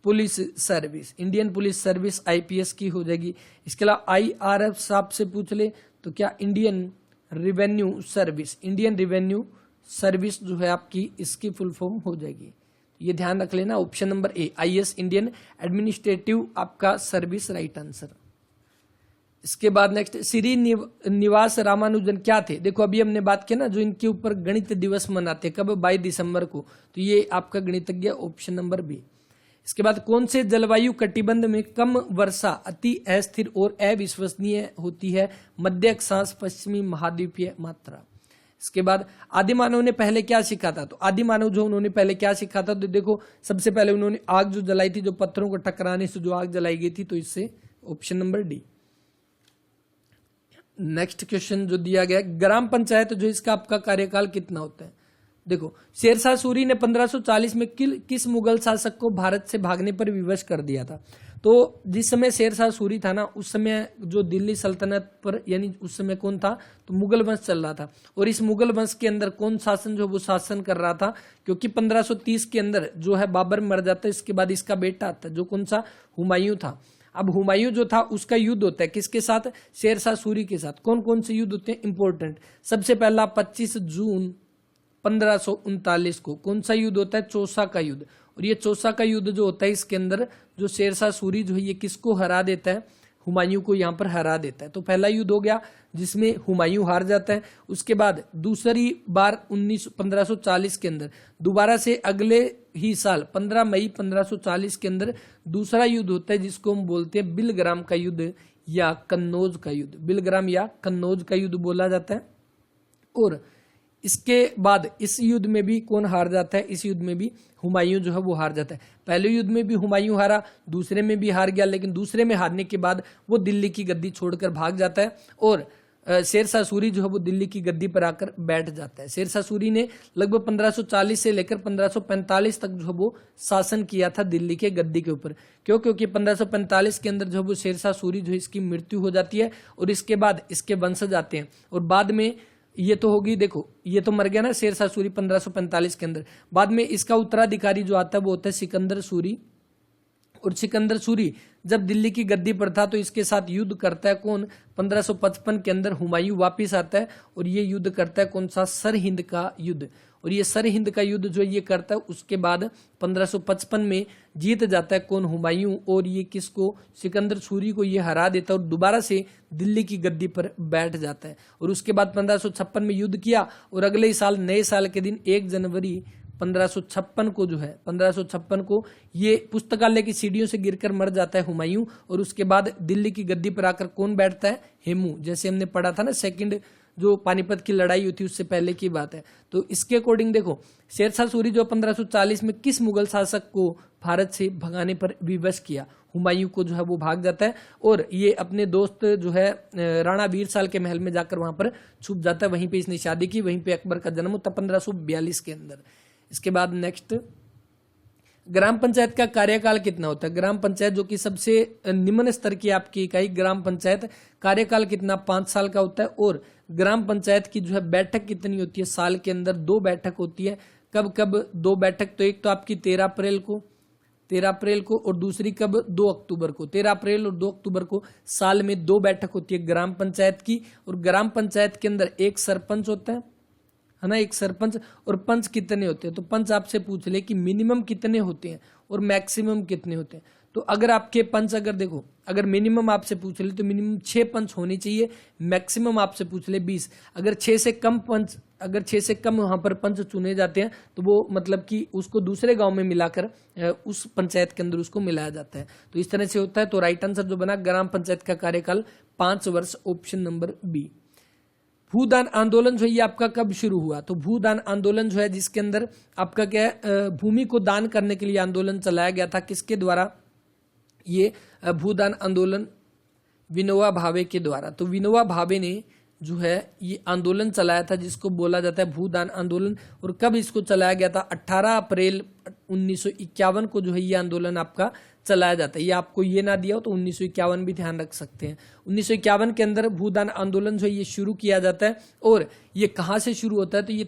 police service, Indian police service IPS की हो जाएगी। इसके अलावा आईआरएस आपसे पूछ ले तो क्या, Indian revenue service, Indian revenue service जो है आपकी इसकी फुल फॉर्म हो जाएगी। ये ध्यान रख लेना, ऑप्शन नंबर ए आईएएस इंडियन एडमिनिस्ट्रेटिव आपका सर्विस राइट आंसर। इसके बाद नेक्स्ट श्रीनिवास रामानुजन क्या थे, देखो अभी हमने बात की ना जो इनके ऊपर गणित दिवस मनाते कब, 22 दिसंबर को, तो ये आपका गणितज्ञ ऑप्शन नंबर बी। इसके बाद कौन से जलवायु कटिबंध में कम वर्षा अति अस्थिर और अविश्वसनीय होती है, मध्य अक्षांश पश्चिमी महाद्वीपीय मात्रा। इसके बाद आदिमानव ने पहले क्या सीखा था, तो आदिमानव जो उन्होंने पहले क्या सीखा था, तो देखो सबसे पहले उन्होंने आग जो जलाई थी, जो पत्थरों को टकराने से जो आग जलाई गई थी, तो इससे option number D. Next question जो दिया गया, ग्राम पंचायत जो इसका आपका कार्यकाल कितना होता है, देखो शेरशाह सूरी ने 1540 में किस मुगल शासक को भारत से भागने पर विवश कर दिया था, तो जिस समय शेरशाह सूरी था ना उस समय जो दिल्ली सल्तनत पर, यानी उस समय कौन था, तो मुगल वंश चल रहा था। और इस मुगल वंश के अंदर कौन शासन जो वो शासन कर रहा था, क्योंकि 1530 के अंदर जो है बाबर मर जाता है, इसके बाद इसका बेटा आता है जो कौन सा, हुमायूं था। अब हुमायूं जो था उसका युद्ध होता है किसके साथ, शेरशाह सूरी के साथ। कौन कौन से युद्ध होते हैं इंपॉर्टेंट, सबसे पहला 25 जून 1539 को कौन सा युद्ध होता है, चौसा का युद्ध। और ये चौसा का युद्ध जो होता है इसके अंदर जो शेरशाह सूरी जो है ये किसको हरा देता है, हुमायूं को यहाँ पर हरा देता है। तो पहला युद्ध हो गया जिसमें हुमायूं हार जाता है। उसके बाद दूसरी बार 1540 के अंदर दोबारा से अगले ही साल 15 मई 1540 के अंदर दूसरा युद्ध होता है जिसको हम बोलते हैं बिलग्राम का युद्ध या कन्नौज का युद्ध, बिलग्राम या कन्नौज का युद्ध बोला जाता है। और इसके बाद इस युद्ध में भी कौन हार जाता है, इस युद्ध में भी हुमायूं जो है वो हार जाता है। पहले युद्ध में भी हुमायूं हारा, दूसरे में भी हार गया, लेकिन दूसरे में हारने के बाद वो दिल्ली की गद्दी छोड़कर भाग जाता है और शेरशाह सूरी जो है वो दिल्ली की गद्दी पर आकर बैठ जाता है। शेरशाह सूरी ने लगभग 1540 से लेकर 1545 तक जो है वो शासन किया था दिल्ली के गद्दी के ऊपर। क्यों, क्योंकि 1545 के अंदर जो है वो शेरशाह सूरी जो है इसकी मृत्यु हो जाती है और इसके बाद इसके वंशज आते हैं। और बाद में ये तो होगी, देखो ये तो मर गया ना शेरशाह सूरी 1545 के अंदर, बाद में इसका उत्तराधिकारी जो आता है वो होता है सिकंदर सूरी। और सिकंदर सूरी जब दिल्ली की गद्दी पर था तो इसके साथ युद्ध करता है कौन, 1555 के अंदर हुमायूं वापिस आता है और ये युद्ध करता है कौन सा, सरहिंद का युद्ध। और ये सरहिंद का युद्ध जो ये करता है उसके बाद 1555 में जीत जाता है कौन, हुमायूं। और ये किसको, सिकंदर सूरी को ये हरा देता है और दोबारा से दिल्ली की गद्दी पर बैठ जाता है। और उसके बाद 1556 में युद्ध किया और अगले साल नए साल के दिन 1 जनवरी 1556 को जो है 1556 को ये पुस्तकालय की सीढ़ियों से गिरकर मर जाता है हुमायूं। और उसके बाद दिल्ली की गद्दी पर आकर कौन बैठता है, हेमू। जैसे हमने पढ़ा था ना सेकंड जो पानीपत की लड़ाई हुई थी उससे पहले की बात है। तो इसके अकॉर्डिंग देखो शेरशाह सूरी जो 1540 में किस मुगल शासक को भारत से भगाने पर विवश किया, हुमायूं को जो है वो भाग जाता है और ये अपने दोस्त जो है राणा वीर साल के महल में जाकर वहां पर छुप जाता है। वहीं पे इसने शादी की, वहीं पे अकबर का जन्म होता 1542 के अंदर। इसके बाद नेक्स्ट ग्राम पंचायत का कार्यकाल कितना होता है? ग्राम पंचायत जो कि सबसे निम्न स्तर की आपकी इकाई ग्राम पंचायत, कार्यकाल कितना? 5 साल का होता है। और ग्राम पंचायत की जो है बैठक कितनी होती है? साल के अंदर 2 बैठक होती है। कब कब 2 बैठक? तो एक तो आपकी 13 अप्रैल को और दूसरी कब? 2 अक्टूबर को। 13 अप्रैल और 2 अक्टूबर को साल में 2 बैठक होती है ग्राम पंचायत की। और ग्राम पंचायत के अंदर एक सरपंच होता है ना, एक सरपंच। और पंच कितने होते हैं? तो पंच आपसे पूछ ले कि मिनिमम कितने होते हैं और मैक्सिमम कितने होते हैं। तो अगर आपके पंच, अगर देखो, अगर मिनिमम आपसे पूछ ले तो मिनिमम 6 पंच होनी चाहिए, मैक्सिमम आपसे पूछ ले 20। अगर 6 से कम वहां पर पंच चुने जाते हैं तो वो मतलब कि उसको दूसरे गांव में मिलाकर उस पंचायत के अंदर उसको मिलाया जाता है। तो इस तरह से होता है। तो राइट आंसर जो बना, ग्राम पंचायत का कार्यकाल 5 वर्ष, ऑप्शन नंबर बी। भूदान आंदोलन जो है ये आपका कब शुरू हुआ? तो भूदान आंदोलन जो है जिसके अंदर आपका क्या है, भूमि को दान करने के लिए आंदोलन चलाया गया था। किसके द्वारा? ये भूदान आंदोलन विनोबा भावे के द्वारा। तो विनोबा भावे ने जो है ये आंदोलन चलाया था जिसको बोला जाता है भूदान आंदोलन। और कब इसको चलाया गया था? 18 अप्रैल 1951 को जो है ये आंदोलन आपका चलाया जाता है। ये आपको ये ना दिया हो तो 1951 भी ध्यान रख सकते हैं। 1951 के अंदर भूदान आंदोलन जो है ये शुरू किया जाता है। और ये कहाँ से शुरू होता है? तो ये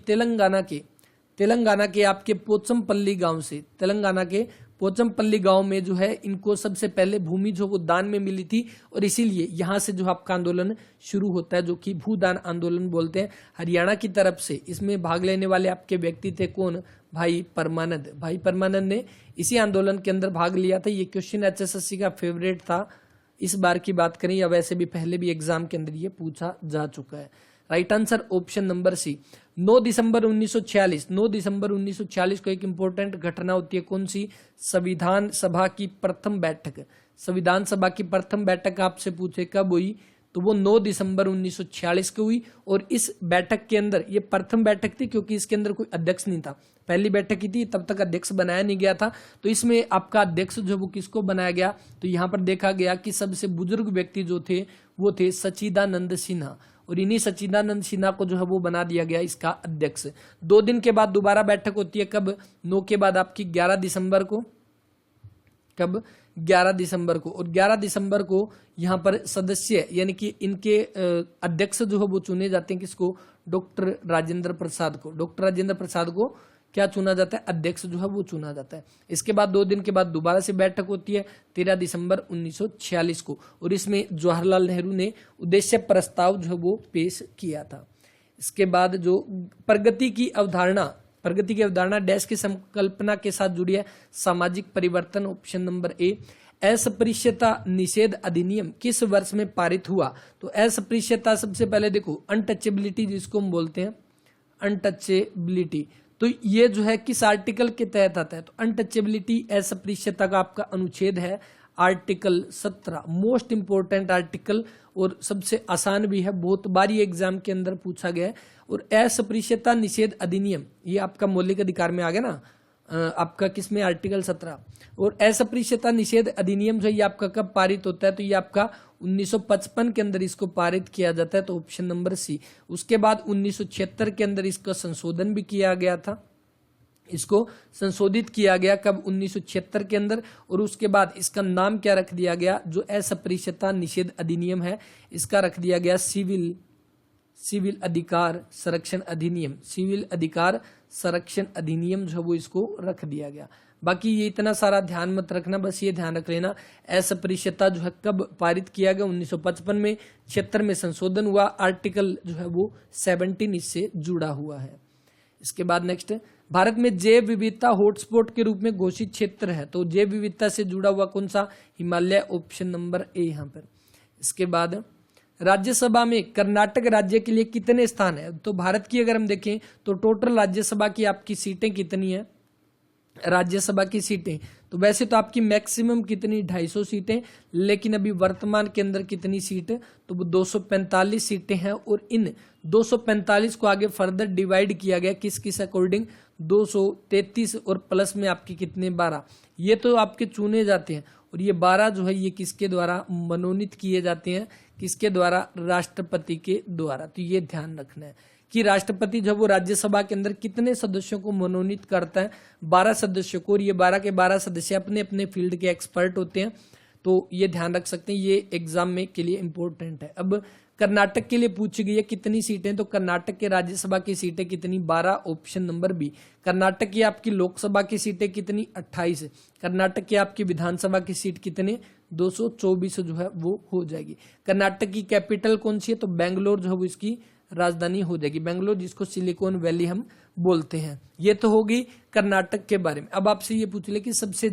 तेलंगाना के आपके पोचमपल्ली गांव से, तेलंगाना के पोचमपल्ली गांव में जो है इनको सबसे पहले भूमि जो वो दान में मिली थी। और इसीलिए यहाँ से जो आपका आंदोलन शुरू होता है जो कि भूदान आंदोलन बोलते हैं। हरियाणा की तरफ से इसमें भाग लेने वाले आपके व्यक्ति थे कौन? भाई परमानंद ने इसी आंदोलन के अंदर भाग लिया था। ये क्वेश्चन HSSC का फेवरेट था। इस बार की बात करें या वैसे भी पहले भी एग्जाम के अंदर ये पूछा जा चुका है। Right answer option number C. 9 दिसंबर 1946 को एक इंपॉर्टेंट घटना होती है। कौन सी? संविधान सभा की प्रथम बैठक। संविधान सभा की प्रथम बैठक आपसे पूछे कब हुई? तो वो 9 दिसंबर 1946 को हुई। और इस बैठक के अंदर, ये प्रथम बैठक थी क्योंकि इसके अंदर कोई अध्यक्ष नहीं था, पहली बैठक ही थी, तब तक अध्यक्ष बनाया नहीं गया था। तो इसमें आपका अध्यक्ष जो वो किसको बनाया गया? तो यहाँ पर देखा गया कि सबसे बुजुर्ग व्यक्ति जो थे वो थे सच्चिदानंद सिन्हा। और इन्हीं सच्चिदानंद सिन्हा को जो है वो बना दिया गया इसका अध्यक्ष। 2 दिन के बाद दोबारा बैठक होती है। कब? 9 के बाद आपकी 11 दिसंबर को। कब? 11 दिसंबर को। और 11 दिसंबर को यहाँ पर सदस्य यानी कि इनके अध्यक्ष जो है वो चुने जाते हैं। किसको? डॉक्टर राजेंद्र प्रसाद को। डॉक्टर राजेंद्र प्रसाद को क्या चुना जाता है? अध्यक्ष जो है वो चुना जाता है। इसके बाद 2 दिन के बाद दोबारा से बैठक होती है 13 दिसंबर 1946 को। और इसमें जवाहरलाल नेहरू ने उद्देश्य प्रस्ताव जो है वो पेश किया था। इसके बाद जो प्रगति की अवधारणा डैश की संकल्पना के साथ जुड़ी है? सामाजिक परिवर्तन, ऑप्शन नंबर ए। अस्पृश्यता निषेध अधिनियम किस वर्ष में पारित हुआ? तो अस्पृश्यता, सबसे पहले देखो अनटचेबिलिटी जिसको हम बोलते हैं, अनटचेबिलिटी, तो ये जो है किस आर्टिकल के तहत आता है? तो अनटचेबिलिटी अस्पृश्यता का आपका अनुच्छेद है आर्टिकल 17, मोस्ट इंपोर्टेंट आर्टिकल और सबसे आसान भी है, बहुत बार ये एग्जाम के अंदर पूछा गया है। और अस्पृश्यता निषेध अधिनियम ये आपका मौलिक अधिकार में आ गया ना, आपका किसमें? आर्टिकल 17। और अस्पृश्यता निषेध अधिनियम जो ये आपका कब पारित होता है? तो ये आपका 1955 के अंदर इसको पारित किया जाता है, तो ऑप्शन नंबर सी। उसके बाद 1976 के अंदर इसका संशोधन भी किया गया था, इसको संशोधित किया गया कब? 1976 के अंदर। और उसके बाद इसका नाम क्या रख दिया गया? जो अस्पृश्यता निषेध अधिनियम है इसका रख दिया गया सिविल अधिकार संरक्षण अधिनियम। सिविल अधिकार संरक्षण अधिनियम जो है वो इसको रख दिया गया। बाकी ये इतना सारा ध्यान मत रखना, बस ये ध्यान रख लेना अस्पृश्यता जो है कब पारित किया गया? 1955 में। 76 में संशोधन हुआ, आर्टिकल जो है वो 17 इससे जुड़ा हुआ है। इसके बाद नेक्स्ट, भारत में जैव विविधता हॉटस्पॉट के रूप में घोषित क्षेत्र है, तो जैव विविधता से जुड़ा हुआ कौन सा? हिमालय, ऑप्शन नंबर ए यहाँ पर। इसके बाद राज्यसभा में कर्नाटक राज्य के लिए कितने स्थान है? तो भारत की अगर हम देखें तो टोटल राज्यसभा की आपकी सीटें कितनी है? राज्यसभा की सीटें तो वैसे तो आपकी मैक्सिमम कितनी? 250 सीटें, लेकिन अभी वर्तमान के अंदर कितनी सीट? तो वो 245 सीटें हैं। और इन 245 को आगे फर्दर डिवाइड किया गया किस किस अकॉर्डिंग? 233 और प्लस में आपके कितने? 12। ये तो आपके चुने जाते हैं और ये 12 जो है ये किसके द्वारा मनोनीत किए जाते हैं? किसके द्वारा? राष्ट्रपति के द्वारा। तो ये ध्यान रखना है कि राष्ट्रपति जो है वो राज्यसभा के अंदर कितने सदस्यों को मनोनीत करता है, 12 सदस्यों को, और ये 12 के 12 सदस्य अपने अपने फील्ड के एक्सपर्ट होते हैं, तो ये ध्यान रख सकते हैं, ये एग्जाम में के लिए इंपॉर्टेंट है। अब कर्नाटक के लिए पूछी गई है कितनी सीटें, तो कर्नाटक के राज्यसभा की सीटें कितनी, 12, ऑप्शन नंबर बी। कर्नाटक की आपकी लोकसभा की सीटें कितनी, 28। कर्नाटक की आपकी विधानसभा की सीट कितने, 224 जो है वो हो जाएगी। कर्नाटक की कैपिटल कौन सी है, तो बेंगलोर जो है वो इसकी राजधानी हो जाएगी, बेंगलोर, जिसको सिलिकॉन वैली हम बोलते हैं। ये तो होगी कर्नाटक के बारे में। अब आपसे ये पूछ ले कि सबसे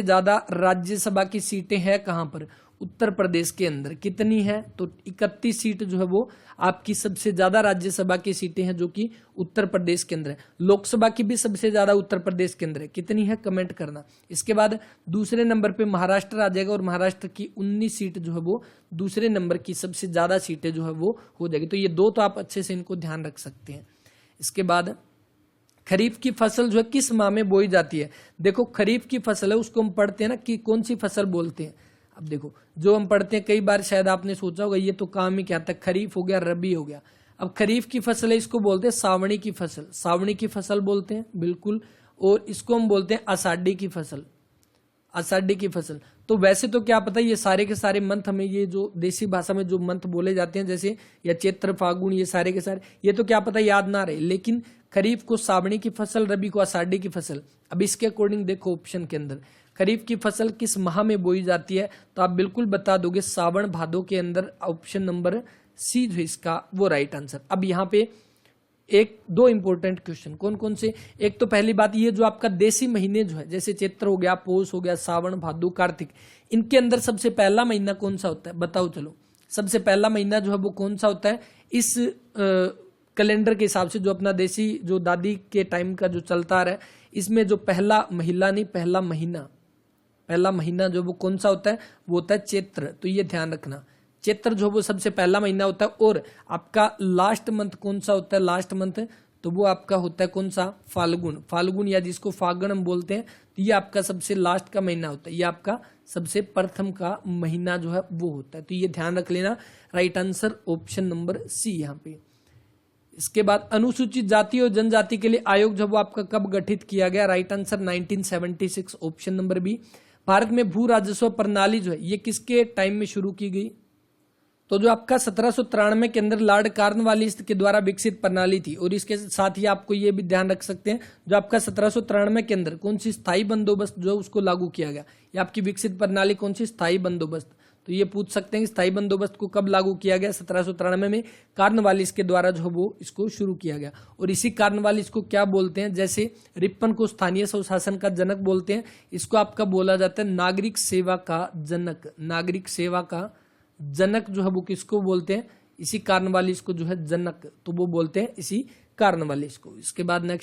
ज्यादा राज्यसभा की सीटें हैं कहां पर, उत्तर प्रदेश के अंदर कितनी है, तो 31 सीट जो है वो आपकी सबसे ज्यादा राज्यसभा की सीटें हैं जो कि उत्तर प्रदेश के अंदर है। लोकसभा की भी सबसे ज्यादा उत्तर प्रदेश के अंदर है, कितनी है कमेंट करना। इसके बाद दूसरे नंबर पे महाराष्ट्र आ जाएगा, और महाराष्ट्र की 19 सीट जो है वो दूसरे नंबर की सबसे ज्यादा सीटें जो है वो हो जाएगी। तो ये दो तो आप अच्छे से इनको ध्यान रख सकते हैं। इसके बाद खरीफ की फसल जो है किस माह में बोई जाती है। देखो खरीफ की फसल है उसको हम पढ़ते हैं ना कि कौन सी फसल बोलते हैं। अब देखो जो हम पढ़ते हैं, कई बार शायद आपने सोचा होगा ये तो काम ही क्या था, खरीफ हो गया, रबी हो गया। अब खरीफ की फसल है इसको बोलते हैं सावणी की फसल, सावणी की फसल बोलते हैं बिल्कुल, और इसको हम बोलते हैं आषाढ़ी की फसल, आषाढ़ी की फसल। तो वैसे तो क्या पता ये सारे के सारे मंथ हमें, ये जो देसी भाषा में जो मंथ बोले जाते हैं जैसे या चैत्र फागुन, ये सारे के सारे ये तो क्या पता याद ना रहे, लेकिन खरीफ को सावणी की फसल, रबी को आषाढ़ी की फसल। अब इसके अकॉर्डिंग देखो ऑप्शन के अंदर खरीफ की फसल किस माह में बोई जाती है, तो आप बिल्कुल बता दोगे सावन भादो के अंदर, ऑप्शन नंबर सी जो इसका वो राइट आंसर। अब यहाँ पे एक दो इंपॉर्टेंट क्वेश्चन कौन कौन से, एक तो पहली बात ये जो आपका देसी महीने जो है जैसे चैत्र हो गया, पोष हो गया, सावन भादो कार्तिक, इनके अंदर सबसे पहला महीना कौन सा होता है बताओ। चलो सबसे पहला महीना जो है वो कौन सा होता है इस कैलेंडर के हिसाब से, जो अपना देसी जो दादी के टाइम का जो चलता आ रहा है, इसमें जो पहला महीना जो वो कौन सा होता है, वो होता है चैत्र। तो ये ध्यान रखना, चैत्र जो वो सबसे पहला महीना होता है। और आपका लास्ट मंथ कौन सा होता है, लास्ट मंथ तो वो आपका होता है कौन सा, फाल्गुन, फाल्गुन या जिसको फागण हम बोलते हैं। तो ये आपका सबसे लास्ट का महीना होता है, ये आपका सबसे प्रथम का महीना जो है वो होता है। तो ये ध्यान रख लेना, right answer option number C यहाँ पे। इसके बाद अनुसूचित जाति और जनजाति के लिए आयोग जो वो आपका कब गठित किया गया, right answer 1976 option number B. Bharat में भू राजस्व प्रणाली जो है ये किसके टाइम में शुरू की गई, तो जो आपका 1793 के अंदर लॉर्ड कॉर्नवालिस के द्वारा विकसित प्रणाली थी। और इसके साथ ही आपको ये भी ध्यान रख सकते हैं जो आपका 1793 के अंदर कौन सी स्थायी बंदोबस्त जो उसको लागू किया गया, ये आपकी विकसित प्रणाली कौन सी, स्थायी बंदोबस्त। तो ये पूछ सकते हैं कि स्थायी बंदोबस्त को कब लागू किया गया, 1793 में कॉर्नवालिस के द्वारा जो वो इसको शुरू किया गया। और इसी कॉर्नवालिस को क्या बोलते हैं, जैसे रिपन को स्थानीय स्वशासन का जनक बोलते हैं, इसको आपका बोला जाता है नागरिक सेवा का जनक। नागरिक सेवा का जनक जो है वो किसको बोलते हैं, इसी कॉर्नवालिस को जो है जनक, तो वो बोलते हैं इसी कॉर्नवालिस को। इसके बाद नेक्स्ट